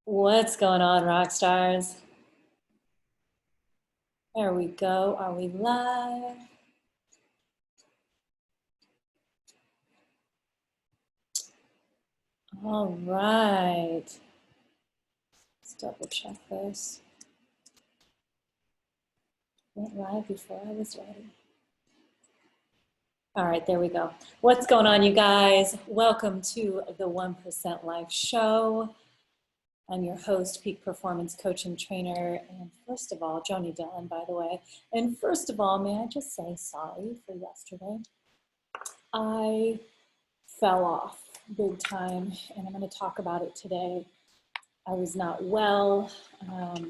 What's going on, rock stars? There we go. Are we live? All right. Let's double check this. Went live before I was ready. All right, there we go. What's going on, you guys? Welcome to the 1% Life Show. I'm your host, Peak Performance Coach and Trainer. And first of all, JoanieDhillon, by the way. And first of all, may I just say sorry for yesterday? I fell off big time, and I'm going to talk about it today. I was not well. I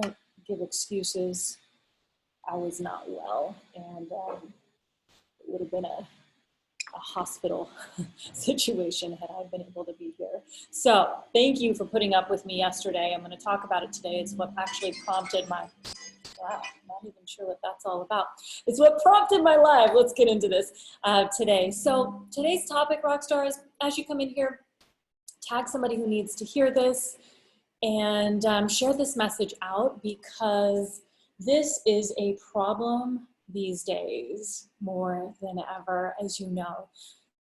don't give excuses. I was not well, and it would have been a hospital situation had I been able to be here. So thank you for putting up with me yesterday. I'm going to talk about it today. It's what actually prompted my, wow, not even sure what that's all about. It's what prompted my life. Let's get into this today. So today's topic, rock stars, as you come in here, tag somebody who needs to hear this and share this message out, because this is a problem these days more than ever, as you know.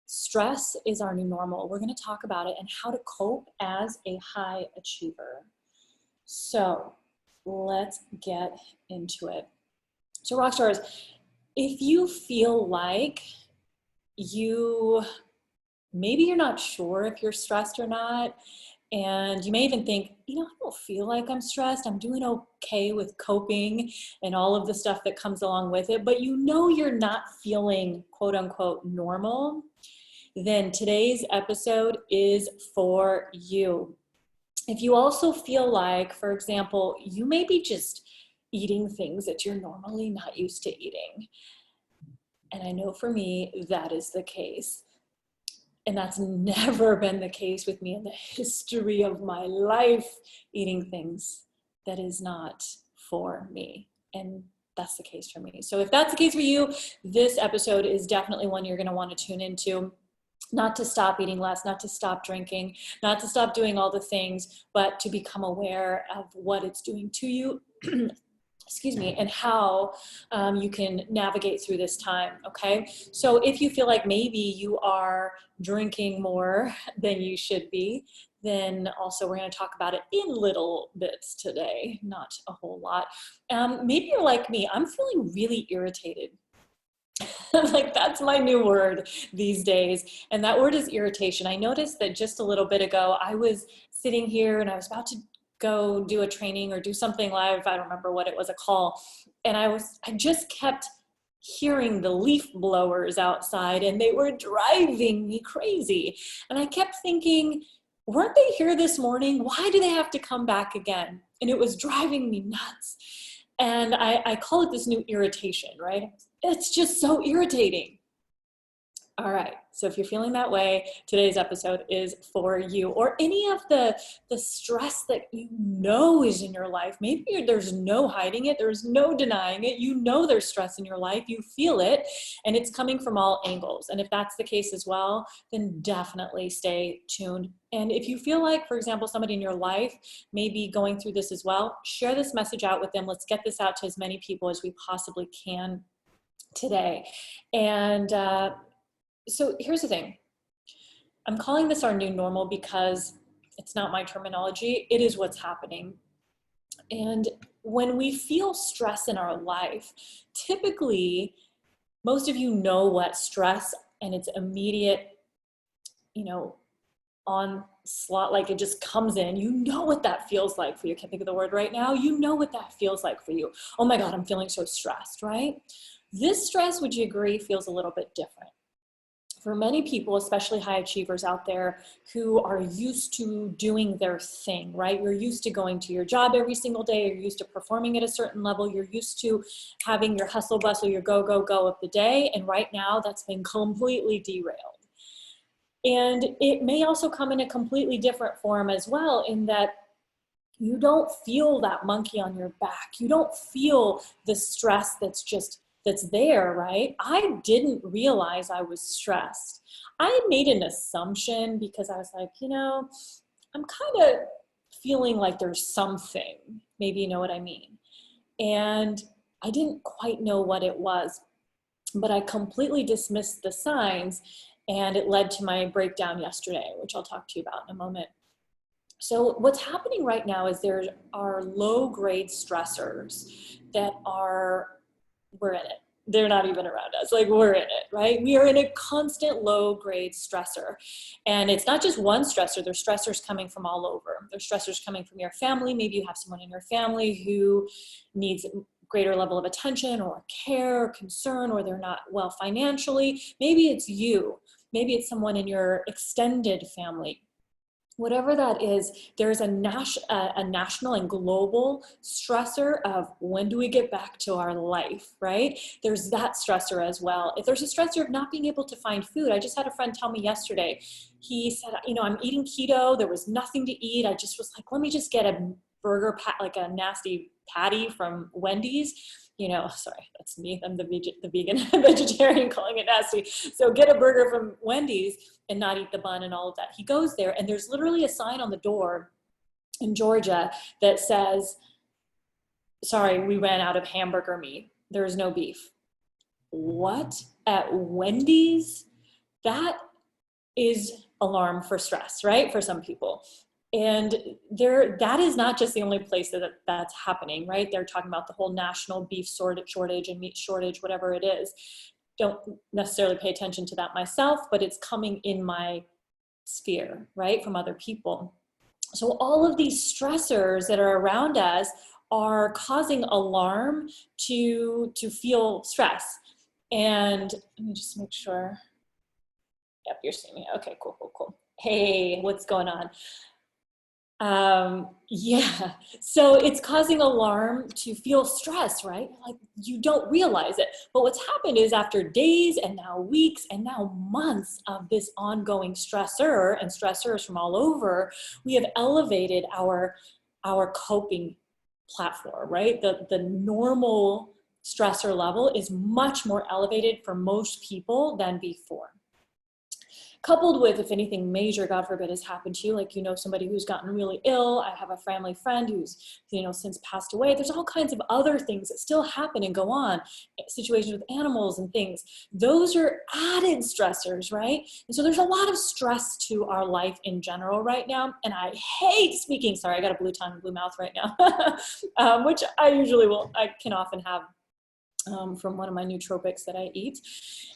Stress is our new normal. We're going to talk about it and how to cope as a high achiever. So let's get into it. So rock stars, if you feel like maybe you're not sure if you're stressed or not, and you may even think, I don't feel like I'm stressed. I'm doing okay with coping and all of the stuff that comes along with it, but you're not feeling quote unquote normal, then today's episode is for you. If you also feel like, for example, you may be just eating things that you're normally not used to eating. And I know for me, that is the case. And that's never been the case with me in the history of my life, eating things that is not for me. And that's the case for me. So if that's the case for you, this episode is definitely one you're going to want to tune into. Not to stop eating less, not to stop drinking, not to stop doing all the things, but to become aware of what it's doing to you. Excuse me, and how you can navigate through this time, okay? So if you feel like maybe you are drinking more than you should be, then also we're going to talk about it in little bits today, not a whole lot. Maybe you're like me, I'm feeling really irritated. Like, that's my new word these days, and that word is irritation. I noticed that just a little bit ago, I was sitting here and I was about to go do a training or do something live. I don't remember what it was, a call. And I just kept hearing the leaf blowers outside, and they were driving me crazy. And I kept thinking, weren't they here this morning? Why do they have to come back again? And it was driving me nuts. And I call it this new irritation, right? It's just so irritating. All right, so if you're feeling that way, today's episode is for you. Or any of the stress that is in your life. Maybe there's no hiding it, there's no denying it. There's stress in your life, you feel it, and it's coming from all angles. And if that's the case as well, then definitely stay tuned. And if you feel like, for example, somebody in your life may be going through this as well, share this message out with them. Let's get this out to as many people as we possibly can today. And so here's the thing. I'm calling this our new normal because it's not my terminology. It is what's happening. And when we feel stress in our life, typically, most of you know what stress and its immediate, onslaught, like it just comes in. You know what that feels like for you. I can't think of the word right now. You know what that feels like for you. Oh my God, I'm feeling so stressed, right? This stress, would you agree, feels a little bit different. For many people, especially high achievers out there who are used to doing their thing, right? You're used to going to your job every single day. You're used to performing at a certain level. You're used to having your hustle bustle, your go, go, go of the day. And right now that's been completely derailed. And it may also come in a completely different form as well, in that you don't feel that monkey on your back. You don't feel the stress that's there, right? I didn't realize I was stressed. I made an assumption because I was like, I'm kind of feeling like there's something, maybe you know what I mean. And I didn't quite know what it was, but I completely dismissed the signs, and it led to my breakdown yesterday, which I'll talk to you about in a moment. So what's happening right now is there are low-grade stressors that we're in it. They're not even around us, like we're in it, right? We are in a constant low-grade stressor. And it's not just one stressor, there's stressors coming from all over. There's stressors coming from your family. Maybe you have someone in your family who needs greater level of attention or care or concern, or they're not well financially. Maybe it's you. Maybe it's someone in your extended family. Whatever that is, there's a national and global stressor of when do we get back to our life, right? There's that stressor as well. If there's a stressor of not being able to find food, I just had a friend tell me yesterday, he said, I'm eating keto, there was nothing to eat. I just was like, let me just get a burger, like a nasty patty from Wendy's. Sorry, that's me. I'm the vegan vegetarian calling it nasty. So get a burger from Wendy's and not eat the bun and all of that. He goes there and there's literally a sign on the door in Georgia that says, sorry, we ran out of hamburger meat. There is no beef. What? At Wendy's? That is alarm for stress, right? For some people. And that is not just the only place that's happening, right? They're talking about the whole national beef shortage and meat shortage, whatever it is. Don't necessarily pay attention to that myself, but it's coming in my sphere, right? From other people. So all of these stressors that are around us are causing alarm to feel stress. And let me just make sure. Yep, you're seeing me. Okay, cool. Hey, what's going on? Yeah, so it's causing alarm to feel stress, right? Like you don't realize it. But what's happened is after days and now weeks and now months of this ongoing stressor and stressors from all over, we have elevated our coping platform, right? The normal stressor level is much more elevated for most people than before. Coupled with, if anything major, God forbid, has happened to you, like, somebody who's gotten really ill. I have a family friend who's, since passed away. There's all kinds of other things that still happen and go on, situations with animals and things. Those are added stressors, right? And so there's a lot of stress to our life in general right now. And I hate speaking, sorry, I got a blue tongue and blue mouth right now, which I can often have from one of my nootropics that I eat.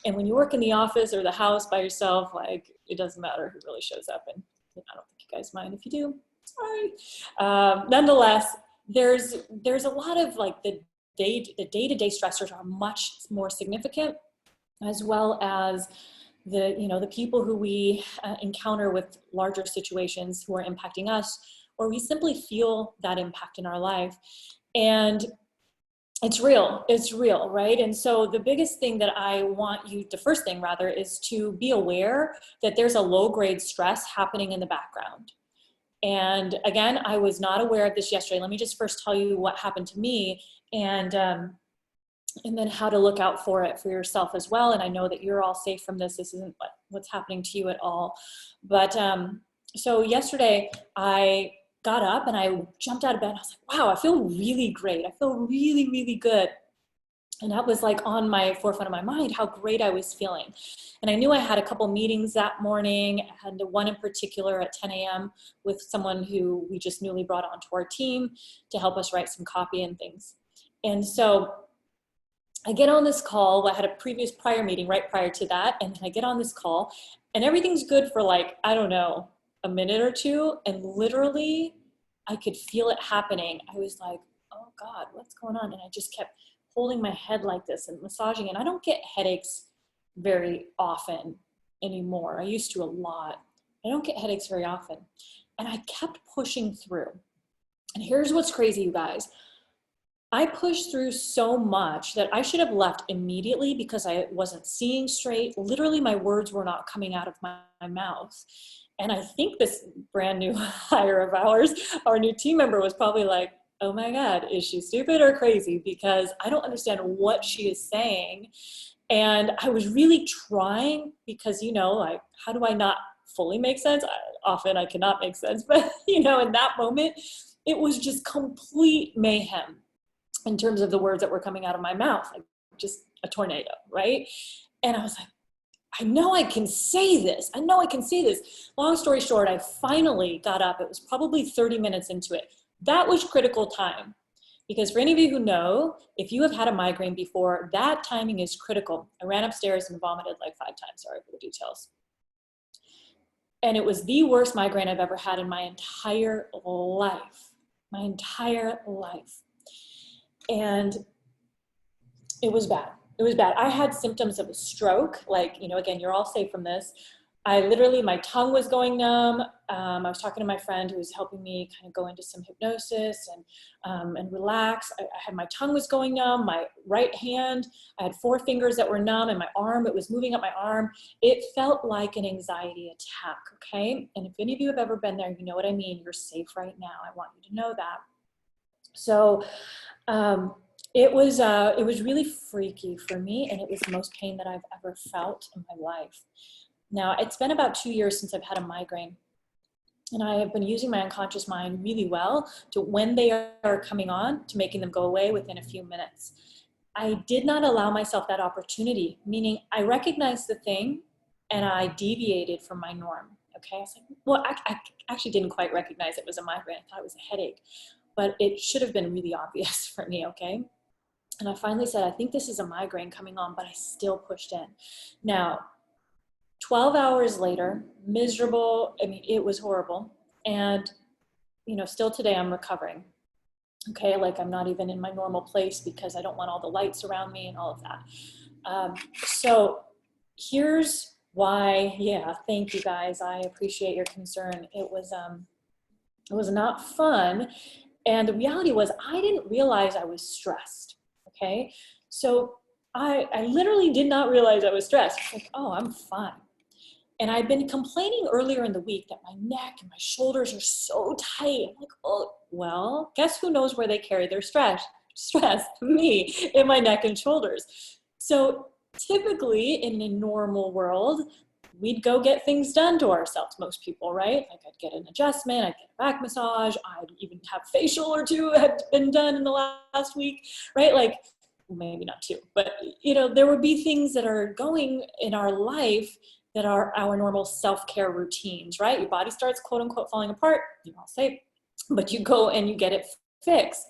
And when you work in the office or the house by yourself, like it doesn't matter who really shows up. And I don't think you guys mind if you do. Sorry. Nonetheless, there's a lot of like the day-to-day stressors are much more significant, as well as the people who we encounter with larger situations who are impacting us, or we simply feel that impact in our life. And it's real, right? And so the biggest thing that the first thing rather, is to be aware that there's a low-grade stress happening in the background. And again, I was not aware of this yesterday. Let me just first tell you what happened to me, and then how to look out for it for yourself as well. And I know that you're all safe from this. This isn't what's happening to you at all. But so yesterday I got up and I jumped out of bed. I was like, wow, I feel really great. I feel really, really good. And that was like on my forefront of my mind, how great I was feeling. And I knew I had a couple meetings that morning. I had one in particular at 10 a.m. with someone who we just newly brought onto our team to help us write some copy and things. And so I get on this call. I had a prior meeting right prior to that. And then I get on this call and everything's good for like, I don't know, a minute or two, and literally I could feel it happening. I was like, oh God, what's going on? And I just kept holding my head like this and massaging. And I don't get headaches very often anymore. I used to a lot. I don't get headaches very often. And I kept pushing through. And here's what's crazy, you guys. I pushed through so much that I should have left immediately because I wasn't seeing straight. Literally, my words were not coming out of my mouth. And I think this brand new hire of ours, our new team member, was probably like, oh my God, is she stupid or crazy? Because I don't understand what she is saying. And I was really trying because, like, how do I not fully make sense. Often I cannot make sense, but you know, in that moment, it was just complete mayhem in terms of the words that were coming out of my mouth, like just a tornado, right? And I was like, I know I can say this. I know I can say this. Long story short, I finally got up. It was probably 30 minutes into it. That was critical time. Because for any of you who know, if you have had a migraine before, that timing is critical. I ran upstairs and vomited like 5 times. Sorry for the details. And it was the worst migraine I've ever had in my entire life. My entire life. And it was bad. It was bad. I had symptoms of a stroke. Like, you know, again, you're all safe from this. I literally, my tongue was going numb. I was talking to my friend who was helping me kind of go into some hypnosis and relax. I had, my tongue was going numb, my right hand, I had 4 fingers that were numb, and my arm, it was moving up my arm. It felt like an anxiety attack, okay? And if any of you have ever been there, you know what I mean. You're safe right now. I want you to know that. So it was really freaky for me, and it was the most pain that I've ever felt in my life. Now, it's been about 2 years since I've had a migraine, and I have been using my unconscious mind really well to, when they are coming on, to making them go away within a few minutes. I did not allow myself that opportunity, meaning I recognized the thing and I deviated from my norm, okay? I was like, well, I actually didn't quite recognize it was a migraine. I thought it was a headache, but it should have been really obvious for me, okay? And I finally said, I think this is a migraine coming on, but I still pushed in. Now, 12 hours later, miserable, I mean, it was horrible. And, you know, still today I'm recovering. Okay, like I'm not even in my normal place because I don't want all the lights around me and all of that. So here's why, yeah, thank you guys. I appreciate your concern. It was not fun. And the reality was I didn't realize I was stressed, okay? So I literally did not realize I was stressed. Like, oh, I'm fine. And I'd been complaining earlier in the week that my neck and my shoulders are so tight. I'm like, oh, well, guess who knows where they carry their stress? Me, in my neck and shoulders. So typically in a normal world, we'd go get things done to ourselves, most people, right? Like I'd get an adjustment, I'd get a back massage, I'd even have facial or 2 had been done in the last week, right? Like, maybe not 2, but you know, there would be things that are going in our life that are our normal self-care routines, right? Your body starts quote unquote falling apart, you're all safe, but you go and you get it fixed.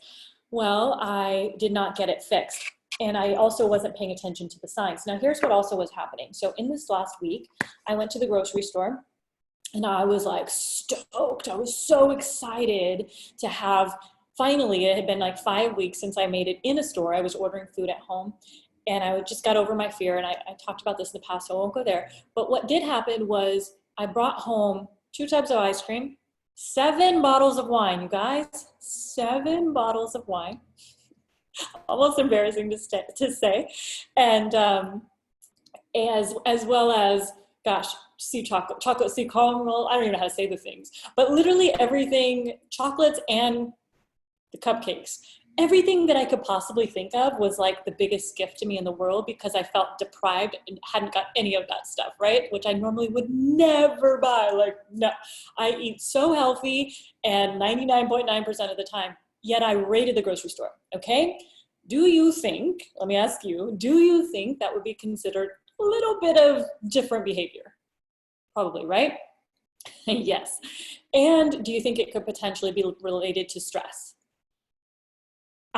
Well, I did not get it fixed. And I also wasn't paying attention to the signs. Now here's what also was happening. So in this last week, I went to the grocery store and I was like stoked. I was so excited to have, finally, it had been like 5 weeks since I made it in a store. I was ordering food at home. And I just got over my fear, and I talked about this in the past, so I won't go there. But what did happen was I brought home 2 tubs of ice cream, 7 bottles of wine, you guys, 7 bottles of wine. Almost embarrassing to say. And as well as, gosh, sea chocolate sea caramel, I don't even know how to say the things, but literally everything, chocolates and the cupcakes. Everything that I could possibly think of was like the biggest gift to me in the world because I felt deprived and hadn't got any of that stuff, right? Which I normally would never buy. Like, no, I eat so healthy and 99.9% of the time, yet I raided the grocery store, okay? Do you think, let me ask you, do you think that would be considered a little bit of different behavior? Probably, right? Yes. And do you think it could potentially be related to stress?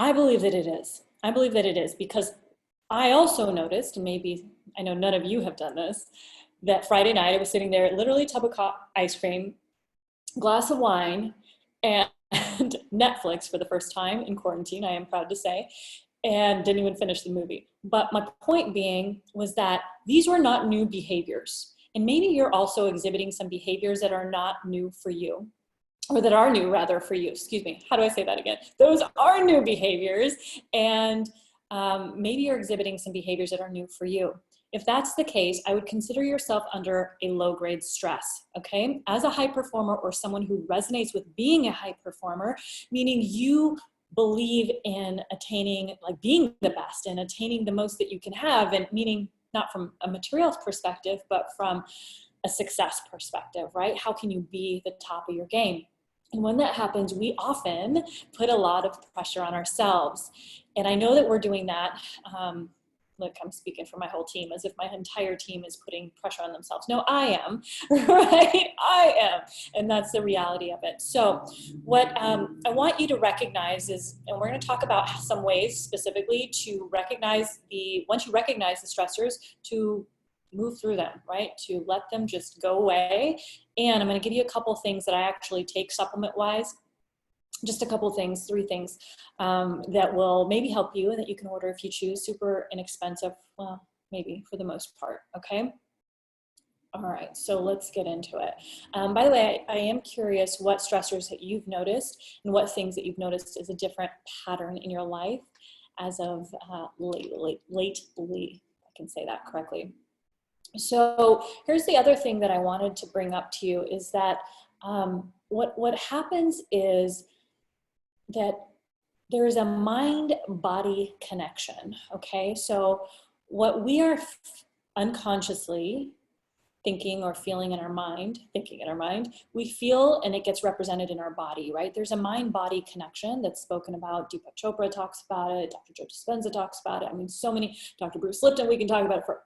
I believe that it is. I believe that it is because I also noticed, and maybe I know none of you have done this, that Friday night I was sitting there, literally tub of ice cream, glass of wine, and Netflix for the first time in quarantine, I am proud to say, and didn't even finish the movie. But my point being was that these were not new behaviors. And maybe you're also exhibiting some behaviors that are not new for you. Or that are new rather for you, excuse me. How do I say that again? Those are new behaviors, and maybe you're exhibiting some behaviors that are new for you. If that's the case, I would consider yourself under a low-grade stress, okay? As a high performer or someone who resonates with being a high performer, meaning you believe in attaining, like being the best and attaining the most that you can have, and meaning not from a material perspective, but from a success perspective, right? How can you be the top of your game? And when that happens, we often put a lot of pressure on ourselves. And I know that we're doing that. Look, I'm speaking for my whole team as if my entire team is putting pressure on themselves. No, I am, right? I am. And that's the reality of it. So what I want you to recognize is, and we're going to talk about some ways specifically to recognize once you recognize the stressors, to move through them, right? To let them just go away. And I'm going to give you a couple things that I actually take supplement-wise. Just a couple things, 3 things that will maybe help you and that you can order if you choose. Super inexpensive, well, maybe for the most part, okay? All right, so let's get into it. By the way, I am curious what stressors that you've noticed and what things that you've noticed is a different pattern in your life as of lately, I can say that correctly. So here's the other thing that I wanted to bring up to you is that what happens is that there is a mind-body connection, okay? So what we are unconsciously thinking or feeling in our mind, we feel and it gets represented in our body, right? There's a mind-body connection that's spoken about. Deepak Chopra talks about it. Dr. Joe Dispenza talks about it. I mean, so many, Dr. Bruce Lipton, we can talk about it for,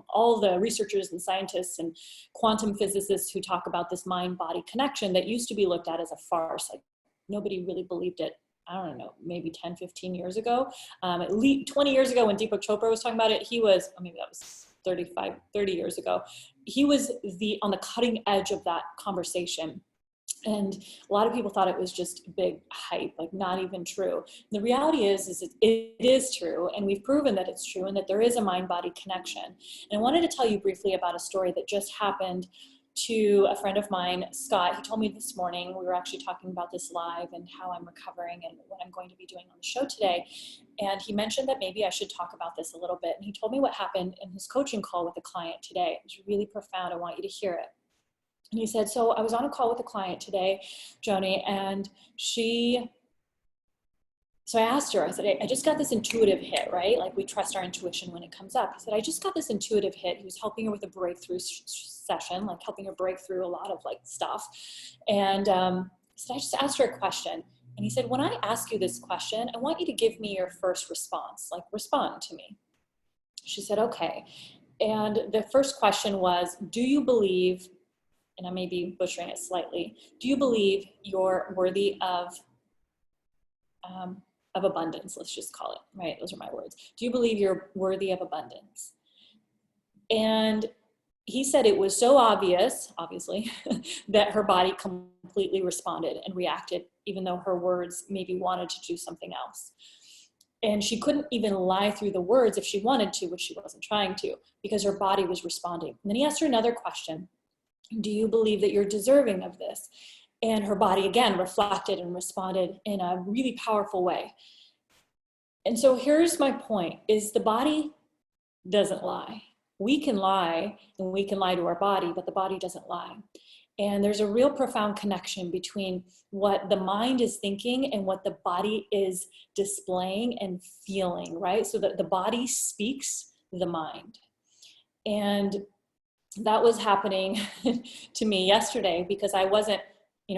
all the researchers and scientists and quantum physicists who talk about this mind-body connection that used to be looked at as a farce. Like nobody really believed it. I don't know, maybe 10, 15 years ago. At least 20 years ago when Deepak Chopra was talking about it, he was, maybe that was 30 years ago, he was on the cutting edge of that conversation. And a lot of people thought it was just big hype, like not even true. The reality is it is true, and we've proven that it's true and that there is a mind-body connection. And I wanted to tell you briefly about a story that just happened to a friend of mine, Scott. He told me this morning, we were actually talking about this live and how I'm recovering and what I'm going to be doing on the show today. And he mentioned that maybe I should talk about this a little bit. And he told me what happened in his coaching call with a client today. It was really profound. I want you to hear it. And he said, so I was on a call with a client today, Joni, and so I asked her, I said, I just got this intuitive hit, right? Like we trust our intuition when it comes up. I said, I just got this intuitive hit. He was helping her with a breakthrough session, like helping her break through a lot of like stuff. And so I just asked her a question. And he said, when I ask you this question, I want you to give me your first response, like respond to me. She said, okay. And the first question was, do you believe, and I may be butchering it slightly, do you believe you're worthy of abundance, let's just call it, right? Those are my words. Do you believe you're worthy of abundance? And he said it was so obvious, obviously, that her body completely responded and reacted, even though her words maybe wanted to do something else. And she couldn't even lie through the words if she wanted to, which she wasn't trying to, because her body was responding. And then he asked her another question. Do you believe that you're deserving of this? And her body again reflected and responded in a really powerful way. And so here's my point, is the body doesn't lie. We can lie and we can lie to our body, but the body doesn't lie. And there's a real profound connection between what the mind is thinking and what the body is displaying and feeling, right? So that the body speaks the mind. And that was happening to me yesterday because I wasn't,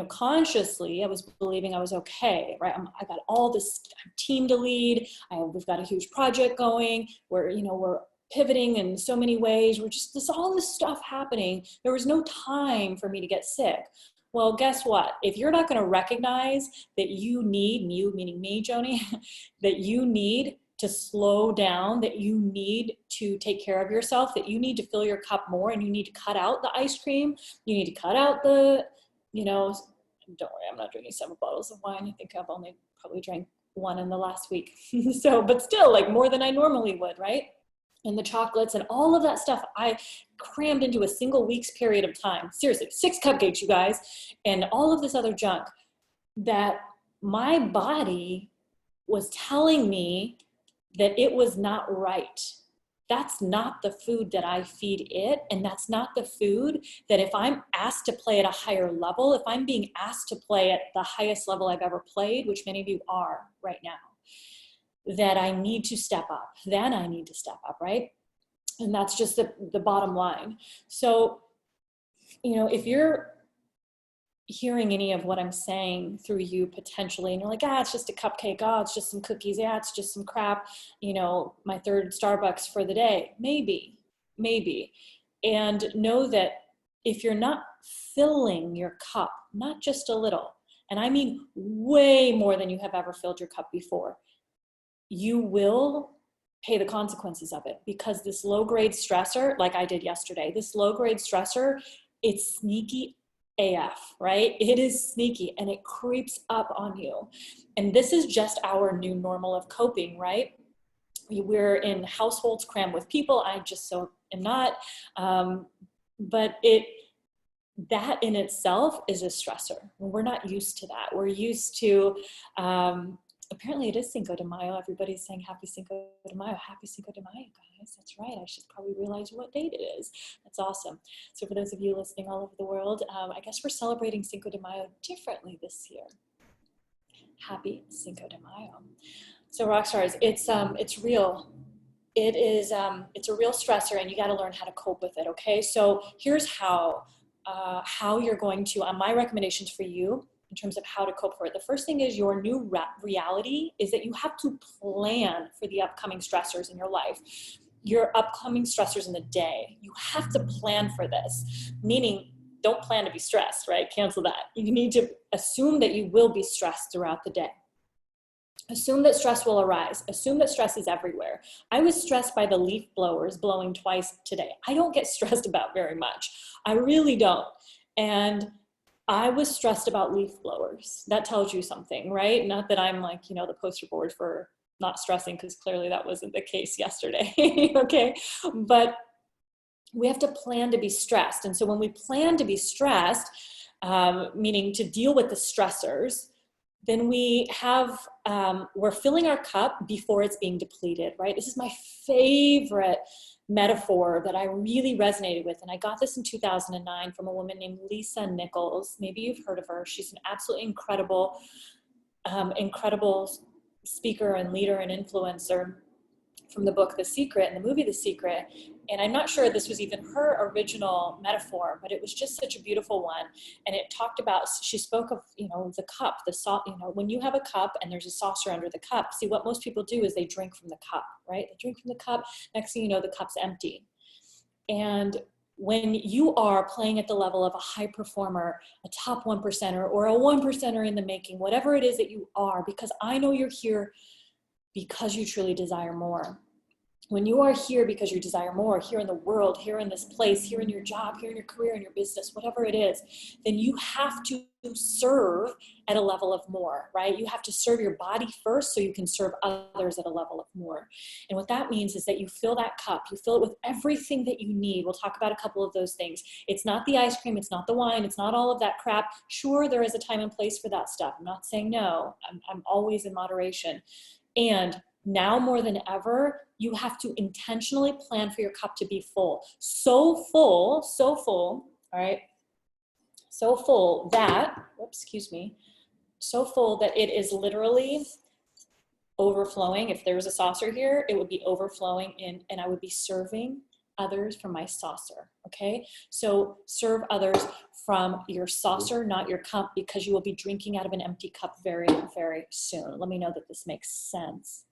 consciously, I was believing I was okay, right? I got all this team to lead. We've got a huge project going. We're pivoting in so many ways. There's all this stuff happening. There was no time for me to get sick. Well, guess what? If you're not going to recognize that you need, you meaning me, Joni, that you need to slow down, that you need to take care of yourself, that you need to fill your cup more and you need to cut out the ice cream, you need to cut out the, don't worry, I'm not drinking 7 bottles of wine. I think I've only probably drank 1 in the last week. But still like more than I normally would, right? And the chocolates and all of that stuff I crammed into a single week's period of time. Seriously, 6 cupcakes, you guys, and all of this other junk that my body was telling me that it was not right. That's not the food that I feed it. And that's not the food that if I'm asked to play at a higher level, if I'm being asked to play at the highest level I've ever played, which many of you are right now, that I need to step up, then I need to step up, right? And that's just the bottom line. So you know, if you're hearing any of what I'm saying through you potentially, and you're like, ah, it's just a cupcake, oh, it's just some cookies, yeah, it's just some crap, you know, my third Starbucks for the day, maybe. And know that if you're not filling your cup, not just a little, and I mean way more than you have ever filled your cup before, you will pay the consequences of it, because this low-grade stressor, like I did yesterday, this low-grade stressor, it's sneaky AF, right? It is sneaky and it creeps up on you. And this is just our new normal of coping, right? We're in households crammed with people. I just so am not. But that in itself is a stressor. We're not used to that. We're used to, apparently it is Cinco de Mayo. Everybody's saying happy Cinco de Mayo. Happy Cinco de Mayo, guys. That's right. I should probably realize what date it is. That's awesome. So for those of you listening all over the world, I guess we're celebrating Cinco de Mayo differently this year. Happy Cinco de Mayo. So rock stars, it's real. It's a real stressor, and you got to learn how to cope with it. Okay. So here's how you're going to, my recommendations for you in terms of how to cope for it. The first thing is, your new reality is that you have to plan for the upcoming stressors in your life, your upcoming stressors in the day. You have to plan for this, meaning don't plan to be stressed, right? Cancel that. You need to assume that you will be stressed throughout the day. Assume that stress will arise. Assume that stress is everywhere. I was stressed by the leaf blowers blowing twice today. I don't get stressed about very much. I really don't. And I was stressed about leaf blowers. That tells you something, right? Not that I'm like, you know, the poster board for not stressing, because clearly that wasn't the case yesterday. Okay. But we have to plan to be stressed. And so when we plan to be stressed, meaning to deal with the stressors, then we have, we're filling our cup before it's being depleted, right? This is my favorite metaphor that I really resonated with. And I got this in 2009 from a woman named Lisa Nichols. Maybe you've heard of her. She's an absolutely incredible speaker and leader and influencer from the book The Secret and the movie The Secret. And I'm not sure this was even her original metaphor, but it was just such a beautiful one. And it talked about, she spoke of, you know, the cup, when you have a cup and there's a saucer under the cup, see, what most people do is they drink from the cup, right? They drink from the cup. Next thing you know, the cup's empty. And when you are playing at the level of a high performer, a top 1%er, or a 1%er in the making, whatever it is that you are, because I know you're here because you truly desire more. When you are here because you desire more, here in the world, here in this place, here in your job, here in your career, in your business, whatever it is, then you have to serve at a level of more, right? You have to serve your body first so you can serve others at a level of more. And what that means is that you fill that cup, you fill it with everything that you need. We'll talk about a couple of those things. It's not the ice cream, it's not the wine, it's not all of that crap. Sure, there is a time and place for that stuff. I'm not saying no, I'm always in moderation. And now more than ever, you have to intentionally plan for your cup to be full. So full, all right? So full that, so full that it is literally overflowing. If there was a saucer here, it would be overflowing and I would be serving others from my saucer, okay? So serve others from your saucer, not your cup, because you will be drinking out of an empty cup very, very soon. Let me know that this makes sense.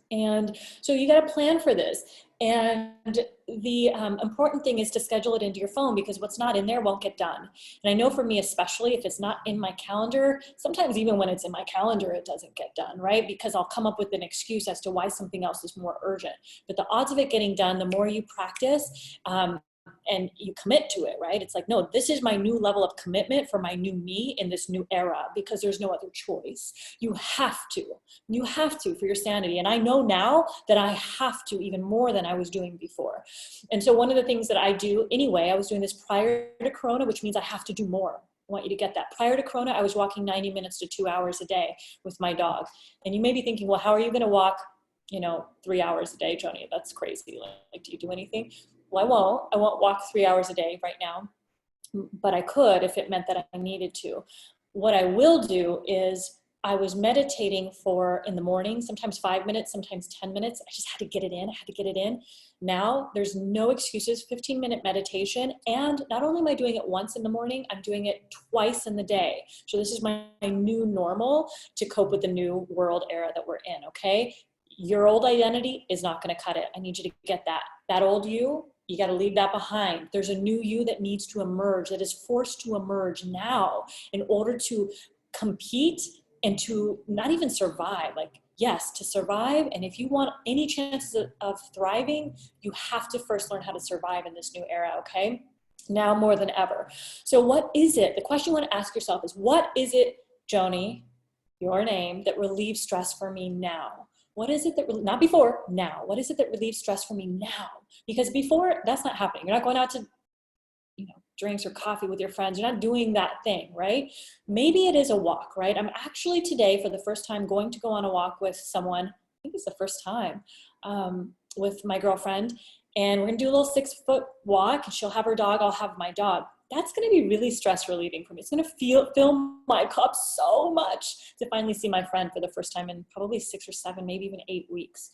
And so you got to plan for this. And the important thing is to schedule it into your phone, because what's not in there won't get done. And I know for me, especially if it's not in my calendar, sometimes even when it's in my calendar, it doesn't get done, right? Because I'll come up with an excuse as to why something else is more urgent. But the odds of it getting done, the more you practice, and you commit to it, right? It's like, no, this is my new level of commitment for my new me in this new era, because there's no other choice. You have to for your sanity. And I know now that I have to even more than I was doing before. And so one of the things that I do anyway, I was doing this prior to Corona, which means I have to do more. I want you to get that. Prior to Corona, I was walking 90 minutes to 2 hours a day with my dog. And you may be thinking, well, how are you going to walk, 3 hours a day, Joni? That's crazy. Like, do you do anything? Well, I won't walk 3 hours a day right now, but I could if it meant that I needed to. What I will do is I was meditating for in the morning, sometimes 5 minutes, sometimes 10 minutes. I just had to get it in. I had to get it in. Now there's no excuses, 15-minute meditation. And not only am I doing it once in the morning, I'm doing it twice in the day. So this is my new normal to cope with the new world era that we're in, okay? Your old identity is not going to cut it. I need you to get that. That old you got to leave that behind. There's a new you that needs to emerge, that is forced to emerge now in order to compete and to not even survive. Like, yes, to survive. And if you want any chances of thriving, you have to first learn how to survive in this new era, okay? Now more than ever. So what is it? The question you want to ask yourself is, what is it, Joni, your name, that relieves stress for me now? What is it that, not before, now. What is it that relieves stress for me now? Because before, that's not happening. You're not going out to, drinks or coffee with your friends. You're not doing that thing, right? Maybe it is a walk, right? I'm actually today, for the first time, going to go on a walk with someone. I think it's the first time, with my girlfriend. And we're gonna do a little 6-foot walk, and she'll have her dog, I'll have my dog. That's gonna be really stress relieving for me. It's gonna fill my cup so much to finally see my friend for the first time in probably 6 or 7, maybe even 8 weeks.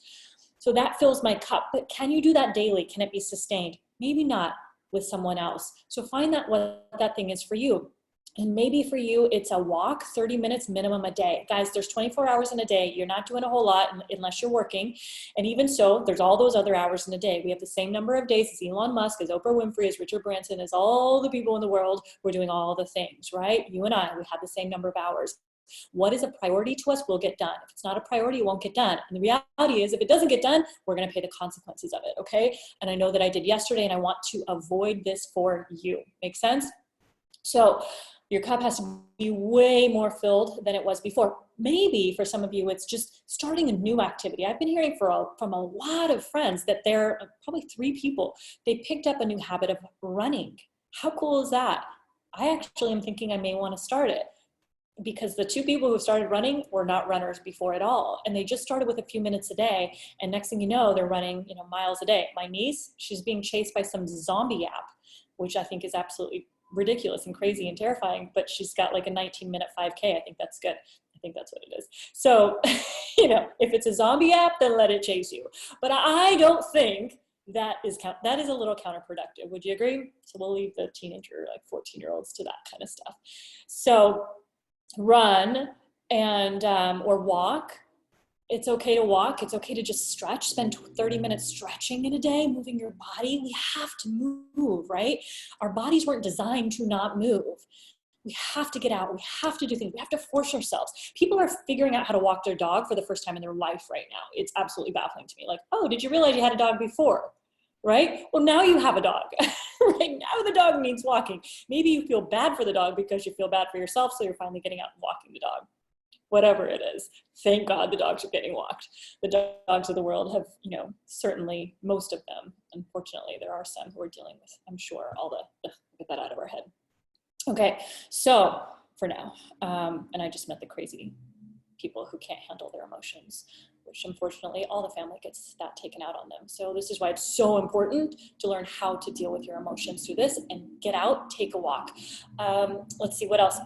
So that fills my cup. But can you do that daily? Can it be sustained? Maybe not with someone else. So find that what that thing is for you. And maybe for you, it's a walk, 30 minutes minimum a day. Guys, there's 24 hours in a day. You're not doing a whole lot unless you're working. And even so, there's all those other hours in a day. We have the same number of days as Elon Musk, as Oprah Winfrey, as Richard Branson, as all the people in the world. We're doing all the things, right? You and I, we have the same number of hours. What is a priority to us will get done. If it's not a priority, it won't get done. And the reality is, if it doesn't get done, we're going to pay the consequences of it, okay? And I know that I did yesterday, and I want to avoid this for you. Make sense? So your cup has to be way more filled than it was before. Maybe for some of you, it's just starting a new activity. I've been hearing from a lot of friends that they're probably 3 people. They picked up a new habit of running. How cool is that? I actually am thinking I may want to start it, because the 2 people who started running were not runners before at all. And they just started with a few minutes a day. And next thing you know, they're running, miles a day. My niece, she's being chased by some zombie app, which I think is absolutely ridiculous and crazy and terrifying, but she's got like a 19-minute 5K. I think that's good. I think that's what it is. So, if it's a zombie app, then let it chase you. But I don't think that is a little counterproductive. Would you agree? So we'll leave the teenager, like 14-year-olds, to that kind of stuff. So run and or walk. It's okay to walk. It's okay to just stretch. Spend 30 minutes stretching in a day, moving your body. We have to move, right? Our bodies weren't designed to not move. We have to get out. We have to do things. We have to force ourselves. People are figuring out how to walk their dog for the first time in their life right now. It's absolutely baffling to me. Like, oh, did you realize you had a dog before? Right? Well, now you have a dog. Right now the dog needs walking. Maybe you feel bad for the dog because you feel bad for yourself, so you're finally getting out and walking the dog. Whatever it is, thank God the dogs are getting walked. The dogs of the world have, certainly most of them. Unfortunately, there are some who are dealing with, I'm sure, all the get that out of our head. Okay, so for now, and I just met the crazy people who can't handle their emotions, which unfortunately all the family gets that taken out on them. So this is why it's so important to learn how to deal with your emotions through this and get out, take a walk. Let's see, what else?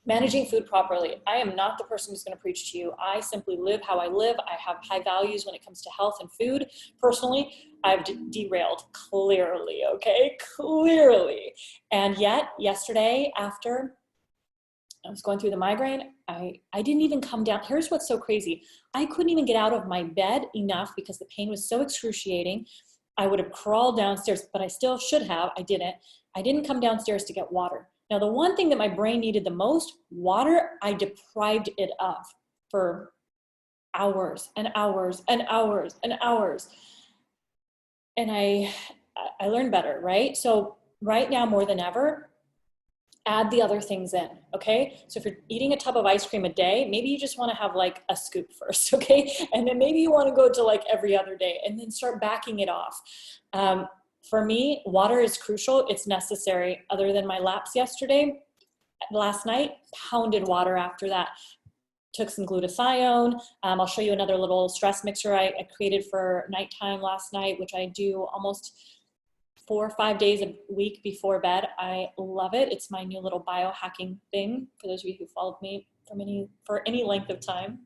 Managing food properly. I am not the person who's going to preach to you. I simply live how I live. I have high values when it comes to health and food. Personally, I've derailed clearly, okay? Clearly. And yet, yesterday, after I was going through the migraine, I didn't even come down. Here's what's so crazy. I couldn't even get out of my bed enough because the pain was so excruciating. I would have crawled downstairs, but I still should have. I didn't. I didn't come downstairs to get water. Now, the one thing that my brain needed the most, water, I deprived it of for hours and hours and hours and hours. And I learned better, right? So right now, more than ever, add the other things in, okay? So if you're eating a tub of ice cream a day, maybe you just want to have like a scoop first, okay? And then maybe you want to go to like every other day and then start backing it off. For me, water is crucial. It's necessary. Other than my laps last night, pounded water after that. Took some glutathione. I'll show you another little stress mixer I created for nighttime last night, which I do almost 4 or 5 days a week before bed. I love it. It's my new little biohacking thing. For those of you who followed me for any length of time,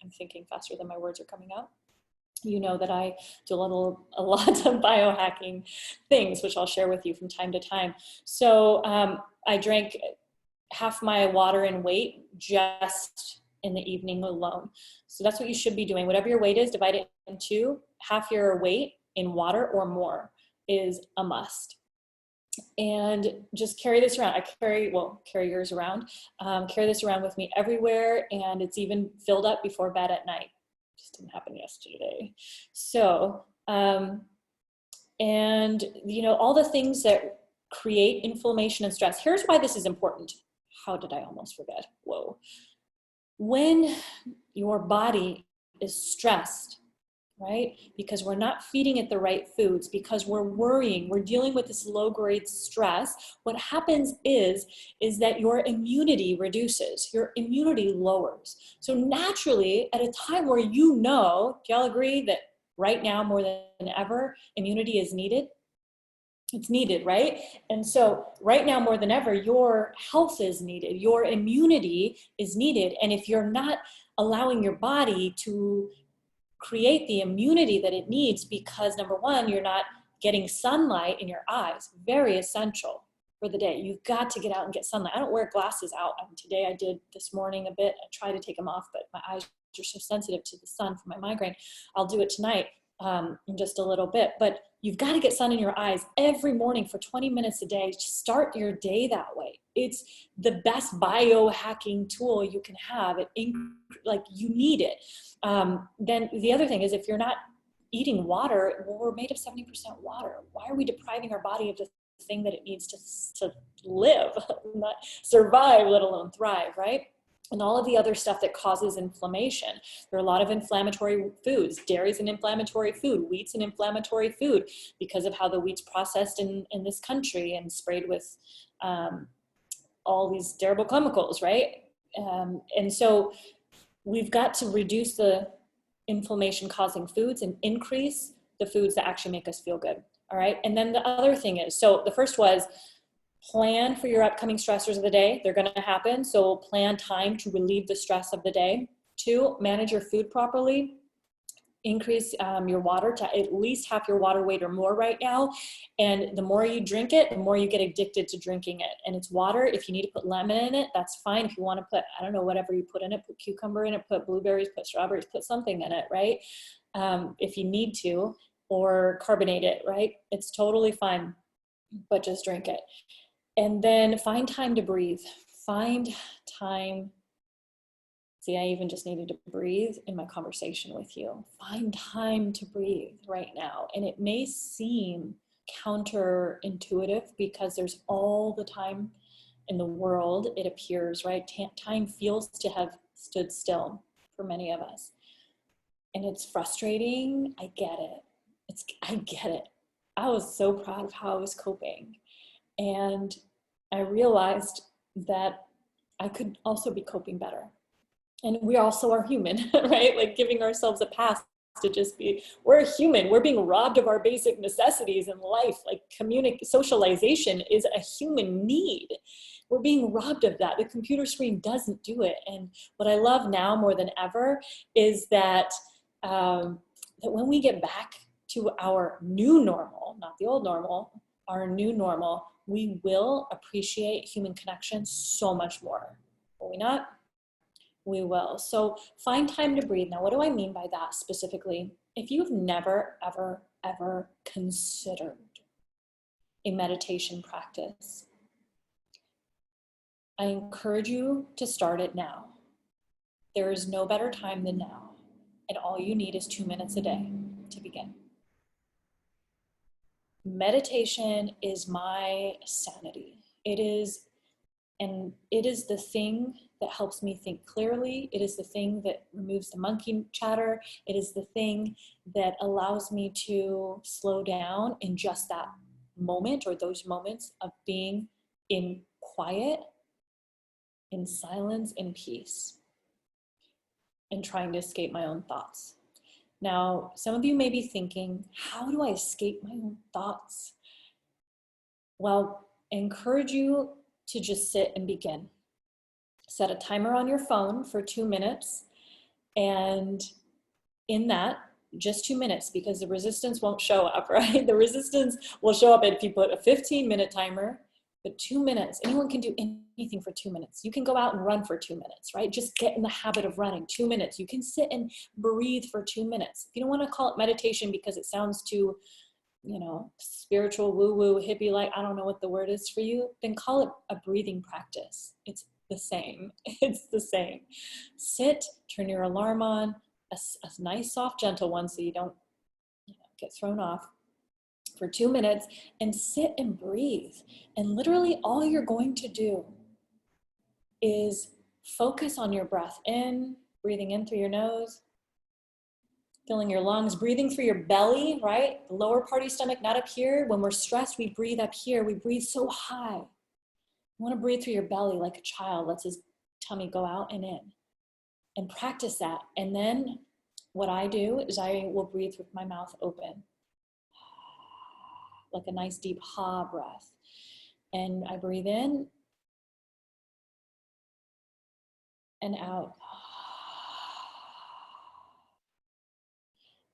I'm thinking faster than my words are coming out. You know that I do a lot of biohacking things, which I'll share with you from time to time. So I drank half my water in weight just in the evening alone. So that's what you should be doing. Whatever your weight is, divide it in two. Half your weight in water or more is a must. And just carry this around. Carry yours around. Carry this around with me everywhere, and it's even filled up before bed at night. Just didn't happen yesterday. So, and all the things that create inflammation and stress. Here's why this is important. How did I almost forget? Whoa. When your body is stressed, right? Because we're not feeding it the right foods, because we're worrying, we're dealing with this low-grade stress, what happens is that your immunity reduces, your immunity lowers. So naturally, at a time where do y'all agree that right now more than ever, immunity is needed? It's needed, right? And so right now more than ever, your health is needed, your immunity is needed. And if you're not allowing your body to create the immunity that it needs, because number one, you're not getting sunlight in your eyes, very essential for the day. You've got to get out and get sunlight. I don't wear glasses out. Today I did this morning a bit. I try to take them off, but my eyes are so sensitive to the sun from my migraine. I'll do it tonight in just a little bit, but you've got to get sun in your eyes every morning for 20 minutes a day. Just start your day that way. It's the best biohacking tool you can have. You need it. Then the other thing is, if you're not eating water, well, we're made of 70% water. Why are we depriving our body of the thing that it needs to live, not survive, let alone thrive, right? And all of the other stuff that causes inflammation. There are a lot of inflammatory foods. Dairy's an inflammatory food. Wheat's an inflammatory food because of how the wheat's processed in this country and sprayed with all these terrible chemicals, right? And so we've got to reduce the inflammation causing foods and increase the foods that actually make us feel good. All right. And then the other thing is, so the first was plan for your upcoming stressors of the day. They're going to happen. So plan time to relieve the stress of the day. 2, manage your food properly. Increase your water to at least half your water weight or more right now. And the more you drink it, the more you get addicted to drinking it. And it's water. If you need to put lemon in it, that's fine. If you want to put, I don't know, whatever you put in it, put cucumber in it, put blueberries, put strawberries, put something in it, right? If you need to, or carbonate it, right? It's totally fine, but just drink it. And then find time to breathe. Find time. See, I even just needed to breathe in my conversation with you. Find time to breathe right now. And it may seem counterintuitive because there's all the time in the world, it appears, right? Time feels to have stood still for many of us. And it's frustrating. I get it. I get it. I was so proud of how I was coping. And I realized that I could also be coping better. And we also are human, right? Like giving ourselves a pass to just be, we're human. We're being robbed of our basic necessities in life. Like socialization is a human need. We're being robbed of that. The computer screen doesn't do it. And what I love now more than ever is that, that when we get back to our new normal, not the old normal, our new normal, we will appreciate human connection so much more. Will we not? We will. So find time to breathe. Now, what do I mean by that specifically? If you've never, ever, ever considered a meditation practice, I encourage you to start it now. There is no better time than now. And all you need is 2 minutes a day to begin. Meditation is my sanity. It is the thing that helps me think clearly. It is the thing that removes the monkey chatter. It is the thing that allows me to slow down in just that moment, or those moments of being in quiet, in silence, in peace, and trying to escape my own thoughts. Now, some of you may be thinking, how do I escape my own thoughts? Well, I encourage you to just sit and begin. Set a timer on your phone for 2 minutes, and in that, just 2 minutes, because the resistance won't show up, right? The resistance will show up if you put a 15-minute timer, but 2 minutes, anyone can do anything for 2 minutes. You can go out and run for 2 minutes, right? Just get in the habit of running. 2 minutes. You can sit and breathe for 2 minutes. If you don't want to call it meditation because it sounds too, spiritual, woo-woo, hippie-like, I don't know what the word is for you, then call it a breathing practice. It's the same. It's the same. Sit, turn your alarm on, a nice, soft, gentle one so you don't get thrown off, for 2 minutes, and sit and breathe. And literally all you're going to do is focus on your breath in, breathing in through your nose, filling your lungs, breathing through your belly, right? The lower part of your stomach, not up here. When we're stressed, we breathe up here. We breathe so high. You want to breathe through your belly like a child. Lets his tummy go out and in. And practice that. And then what I do is I will breathe with my mouth open, like a nice deep ha breath. And I breathe in and out.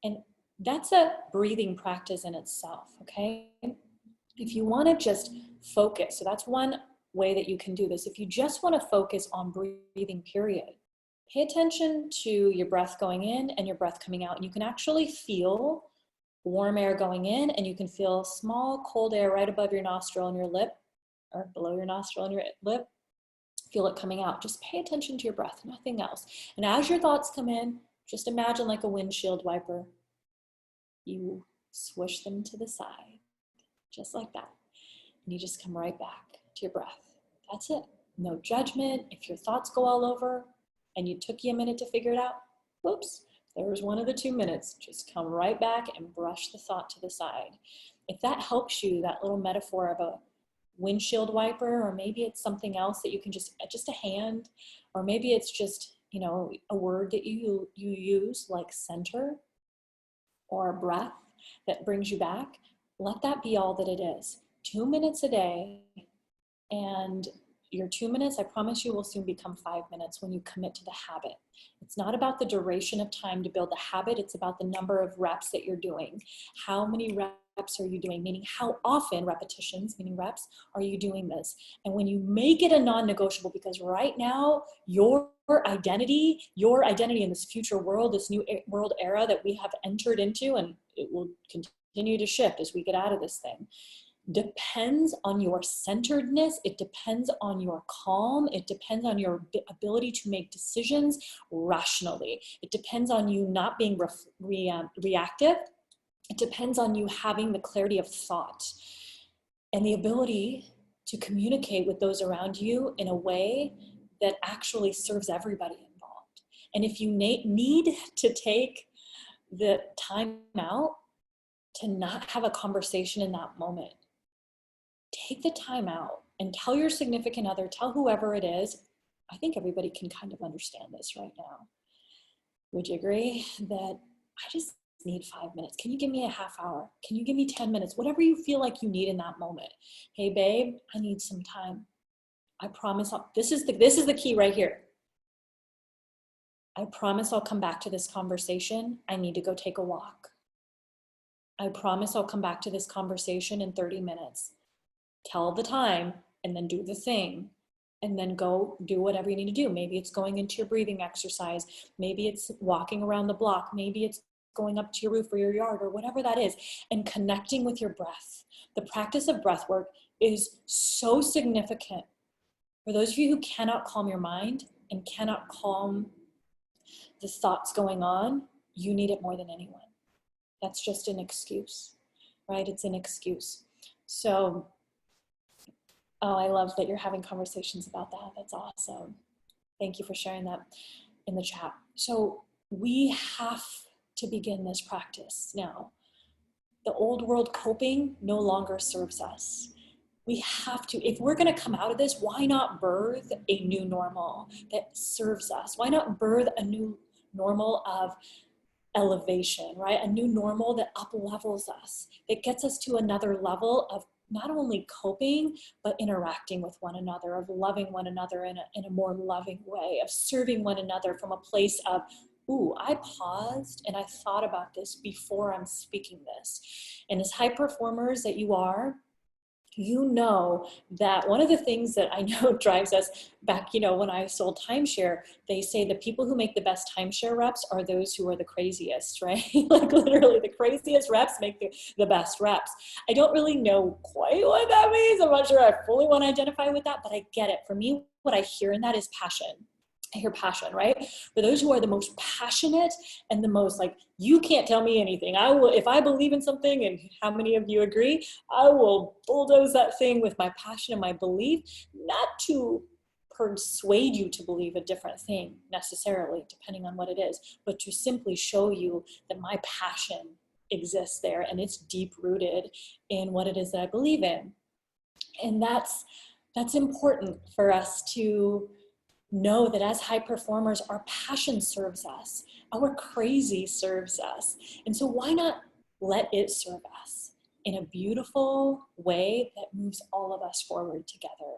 And that's a breathing practice in itself, okay? If you want to just focus, so that's one way that you can do this. If you just want to focus on breathing, period, pay attention to your breath going in and your breath coming out. And you can actually feel warm air going in, and you can feel small cold air right above your nostril and your lip, or below your nostril and your lip. Feel it coming out. Just pay attention to your breath, nothing else. And as your thoughts come in, just imagine like a windshield wiper. You swish them to the side, just like that. And you just come right back to your breath. That's it. No judgment. If your thoughts go all over and you took you a minute to figure it out, whoops, there was one of the 2 minutes. Just come right back and brush the thought to the side. If that helps you, that little metaphor of a windshield wiper, or maybe it's something else that you can just a hand, or maybe it's just, a word that you use like center or breath that brings you back, let that be all that it is. 2 minutes a day, and your 2 minutes, I promise you, will soon become 5 minutes when you commit to the habit. It's not about the duration of time to build the habit. It's about the number of reps that you're doing. How many reps are you doing? Meaning how often, repetitions, meaning reps, are you doing this? And when you make it a non-negotiable, because right now, your identity in this future world, this new world era that we have entered into, and it will continue to shift as we get out of this thing, depends on your centeredness. It depends on your calm. It depends on your ability to make decisions rationally. It depends on you not being reactive. It depends on you having the clarity of thought and the ability to communicate with those around you in a way that actually serves everybody involved. And if you need to take the time out to not have a conversation in that moment, take the time out and tell your significant other, tell whoever it is. I think everybody can kind of understand this right now. Would you agree that I just need 5 minutes? Can you give me a half hour? Can you give me 10 minutes? Whatever you feel like you need in that moment. Hey babe, I need some time. I promise this is the key right here. I promise I'll come back to this conversation. I need to go take a walk. I promise I'll come back to this conversation in 30 minutes. Tell the time and then do the thing, and then go do whatever you need to do. Maybe it's going into your breathing exercise. Maybe it's walking around the block. Maybe it's going up to your roof or your yard or whatever that is, and connecting with your breath. The practice of breath work is so significant. For those of you who cannot calm your mind and cannot calm the thoughts going on, you need it more than anyone. That's just an excuse, right? It's an excuse. So, I love that you're having conversations about that. That's awesome. Thank you for sharing that in the chat. So we have to begin this practice now. The old world coping no longer serves us. We have to, if we're going to come out of this, why not birth a new normal that serves us? Why not birth a new normal of elevation, right? A new normal that up levels us, that gets us to another level of not only coping, but interacting with one another, of loving one another in a more loving way, of serving one another from a place of, ooh, I paused and I thought about this before I'm speaking this. And as high performers that you are, you know that one of the things that I know drives us back, when I sold timeshare, they say the people who make the best timeshare reps are those who are the craziest, right? Like literally the craziest reps make the best reps. I don't really know quite what that means. I'm not sure I fully want to identify with that, but I get it. For me, what I hear in that is passion. I hear passion, right? For those who are the most passionate and the most like, you can't tell me anything. I will, if I believe in something, and how many of you agree, I will bulldoze that thing with my passion and my belief, not to persuade you to believe a different thing necessarily, depending on what it is, but to simply show you that my passion exists there and it's deep rooted in what it is that I believe in. And that's important for us to know, that as high performers, our passion serves us, our crazy serves us. And so why not let it serve us in a beautiful way that moves all of us forward together?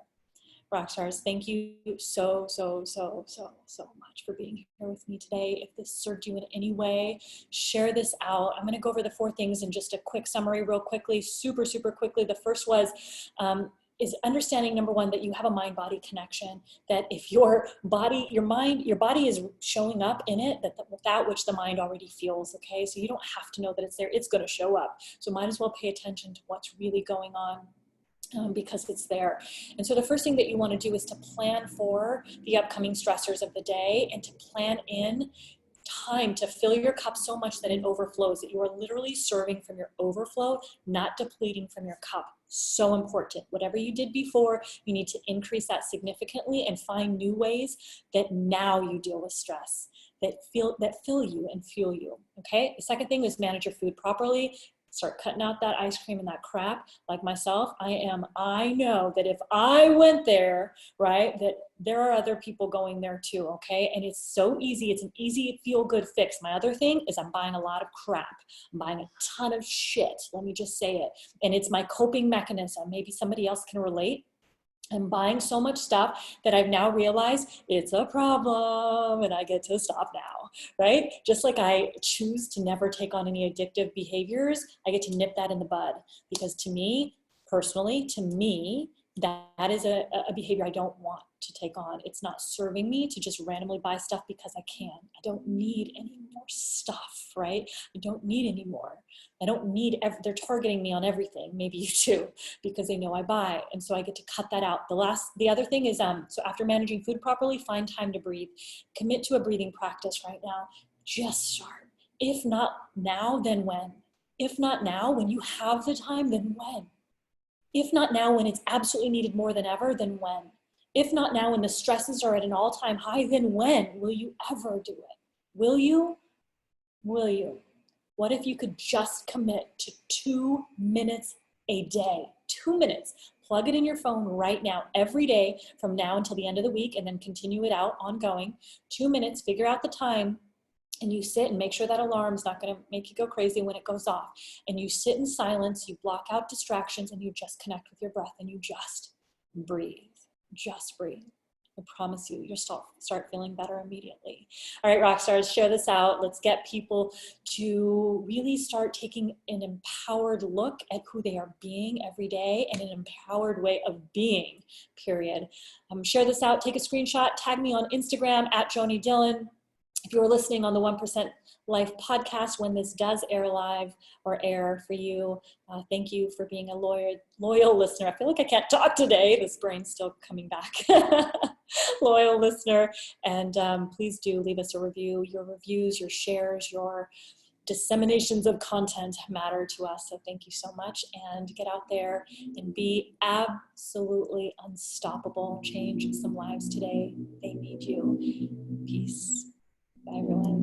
Rockstars, thank you so much for being here with me today. If this served you in any way, share this out. I'm going to go over the 4 things in just a quick summary real quickly, super quickly. The first was, is understanding, number 1, that you have a mind-body connection, that if your body is showing up in it, that which the mind already feels, okay? So you don't have to know that it's there, it's gonna show up. So might as well pay attention to what's really going on, because it's there. And so the first thing that you wanna do is to plan for the upcoming stressors of the day, and to plan in time to fill your cup so much that it overflows, that you are literally serving from your overflow, not depleting from your cup. So important. Whatever you did before, you need to increase that significantly and find new ways that now you deal with stress, that fill you and fuel you, okay? The second thing is manage your food properly. Start cutting out that ice cream and that crap. Like myself, I know that if I went there, right, that there are other people going there too, okay? And it's so easy. It's an easy feel-good fix. My other thing is I'm buying a lot of crap. I'm buying a ton of shit. Let me just say it. And it's my coping mechanism. Maybe somebody else can relate. I'm buying so much stuff that I've now realized it's a problem, and I get to stop now, right? Just like I choose to never take on any addictive behaviors, I get to nip that in the bud, because to me, personally, that is a behavior I don't want to take on. It's not serving me to just randomly buy stuff because I can. I don't need any more stuff, right? I don't need any more. I don't need, they're targeting me on everything. Maybe you too, because they know I buy. And so I get to cut that out. The other thing is, so after managing food properly, find time to breathe. Commit to a breathing practice right now. Just start. If not now, then when? If not now, when you have the time, then when? If not now, when it's absolutely needed more than ever, then when? If not now, when the stresses are at an all-time high, then when? Will you ever do it? Will you? Will you? What if you could just commit to 2 minutes a day? 2 minutes. Plug it in your phone right now, every day from now until the end of the week, and then continue it out ongoing. 2 minutes, figure out the time, and you sit and make sure that alarm's not going to make you go crazy when it goes off. And you sit in silence, you block out distractions, and you just connect with your breath, and you just breathe. Just breathe. I promise you, you'll start feeling better immediately. All right, rock stars, share this out. Let's get people to really start taking an empowered look at who they are being every day, and an empowered way of being, period. Share this out, take a screenshot, tag me on Instagram at JoanieDhillon. If you're listening on the 1% Life podcast when this does air live or air for you, thank you for being a loyal listener. I feel like I can't talk today. This brain's still coming back. Loyal listener. And please do leave us a review. Your reviews, your shares, your disseminations of content matter to us. So thank you so much, and get out there and be absolutely unstoppable. Change some lives today. They need you. Peace. Bye, everyone.